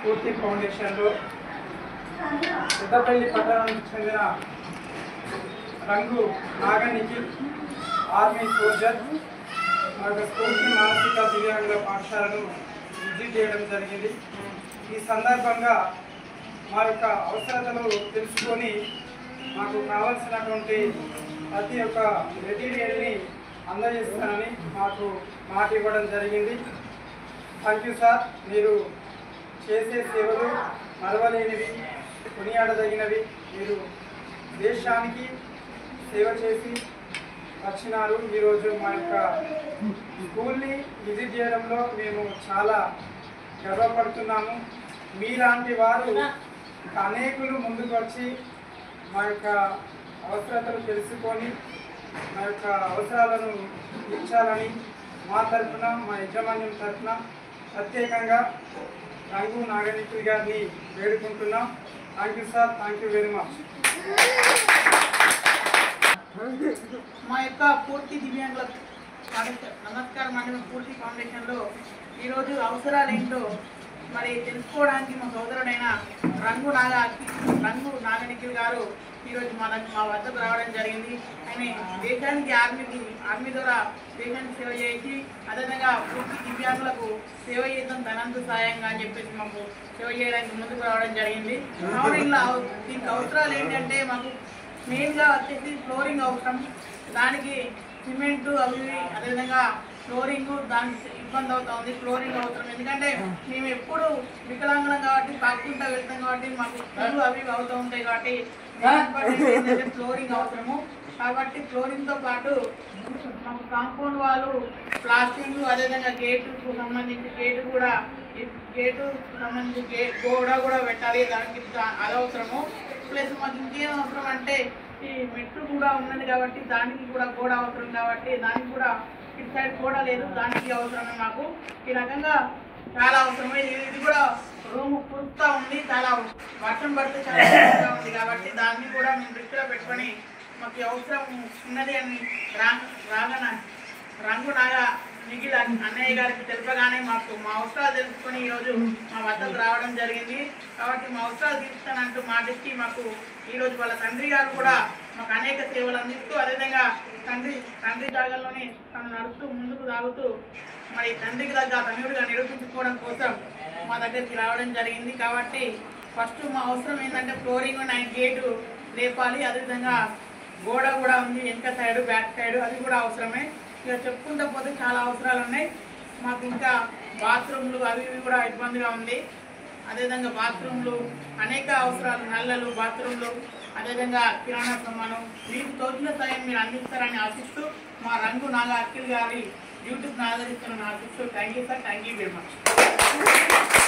పూర్తి ఫౌండేషన్లో పెద్దపల్లి పట్టణానికి చెందిన రంగు నాగనిఖిల్ ఆర్మీ సోల్జర్ మా యొక్క స్ఫూర్తి మానసిక దివ్యాంగుల పాఠశాలను విజిట్ చేయడం జరిగింది. ఈ సందర్భంగా మా యొక్క అవసరతలు తెలుసుకొని మాకు కావాల్సినటువంటి ప్రతి ఒక్క మెటీరియల్ని అందజేస్తానని మాకు మాట ఇవ్వడం జరిగింది. Thank you sir. మీరు చేసే సేవలు మరవలేనివి, కొనియాడదగినవి. మీరు దేశానికి సేవ చేసి వచ్చినారు. ఈరోజు మా యొక్క స్కూల్ని విజిట్ చేయడంలో మేము చాలా గర్వపడుతున్నాము. మీలాంటి వారు అనేకులు ముందుకు వచ్చి మా యొక్క అవసరతలు తెలుసుకొని మా యొక్క అవసరాలను తీర్చాలని మా తరఫున, మా యజమాన్యం తరఫున ప్రత్యేకంగా రంగు నాగనిఖిల్ గారిని వేడుకుంటున్నాం. Thank you sir. Thank you very much. మా యొక్క పూర్తి దివ్యాంగుల నమస్కారం అండి. పూర్తి ఫౌండేషన్లో ఈరోజు అవసరాలు ఏంటో మరి తెలుసుకోవడానికి మా సోదరుడైన రంగు నాగనిఖిల్ గారు ఈరోజు మా వద్దకు రావడం జరిగింది. ఆయన దేశానికి ఆర్మీ ద్వారా దేశానికి సేవ చేసి అదేవిధంగా పూర్తి దివ్యాంగులకు సేవ చేద్దాం ధనంతు సాయంగా అని చెప్పేసి మాకు సేవ చేయడానికి ముందుకు రావడం జరిగింది. ఫ్లోరింగ్లో దీనికి అవసరాలు ఏంటంటే మాకు మెయిన్గా వచ్చేసి ఫ్లోరింగ్ అవసరం. దానికి సిమెంటు అవి అదేవిధంగా ఫ్లోరింగ్ దానికి ఇబ్బంది అవుతుంది. ఫ్లోరింగ్ అవసరం ఎందుకంటే మేము ఎప్పుడు వికలాంగులం కాబట్టి కాకుండా వెళ్తాం కాబట్టి మాకు పనులు అవి అవుతూ ఉంటాయి కాబట్టి ఫ్లోరింగ్ అవసరము. కాబట్టి ఫ్లోరింగ్తో పాటు మాకు కాంపౌండ్ వాళ్ళు ప్లాస్టింగ్ అదేవిధంగా గేటుకు సంబంధించి గేటు సంబంధించి గోడ కూడా పెట్టాలి. దానికి అది అవసరము. ప్లస్ మాకు ఇంకేం అవసరం అంటే ఈ మెట్టు కూడా ఉన్నది కాబట్టి దానికి కూడా గోడ అవసరం కాబట్టి దానికి కూడా ఇటు సైడ్ గోడ లేదు, దానికి అవసరమే మాకు. ఈ రకంగా చాలా అవసరమే. ఇది కూడా రూమ్ పూర్తిగా ఉంది, చాలా వర్షం పడితే చాలా ఉంది కాబట్టి దాన్ని కూడా మేము దృష్టిలో పెట్టుకొని మాకు అవసరం ఉన్నది అని రంగు నాగనిఖిల్ అన్నయ్య గారికి తెలుపగానే మాకు మా అవసరాలు తెలుసుకొని ఈరోజు మా వద్దకు రావడం జరిగింది. కాబట్టి మా అవసరాలు తీర్చుతానంటూ మాటిచ్చి మాకు ఈరోజు వాళ్ళ తండ్రి గారు కూడా మాకు అనేక సేవలు అందిస్తూ అదేవిధంగా తండ్రి జాగాల్లోనే తను నడుస్తూ ముందుకు సాగుతూ మరి తండ్రికి దగ్గర తనుడుగా నిరూపించుకోవడం కోసం మా దగ్గరికి రావడం జరిగింది. కాబట్టి ఫస్ట్ మా అవసరం ఏంటంటే ఫ్లోరింగ్ అండ్ గేటు లేపాలి. అదేవిధంగా గోడ కూడా ఉంది, వెనక సైడు బ్యాక్ సైడు, అది కూడా అవసరమే. ఇక చెప్పుకుంటూ పోతే చాలా అవసరాలు ఉన్నాయి మాకు. ఇంకా బాత్రూమ్లు అవి ఇవి కూడా ఇబ్బందిగా ఉంది. అదేవిధంగా బాత్రూమ్లు అనేక అవసరాలు, నల్లలు, బాత్రూమ్లు, అదేవిధంగా కిరాణా సామాను మీకు తోచిన సాయం మీరు అందిస్తారని ఆశిస్తూ మా రంగు నాగనిఖిల్ గారి యూట్యూబ్ని ఆదరిస్తున్న ఆశిస్తూ thank you sir. Thank you very much.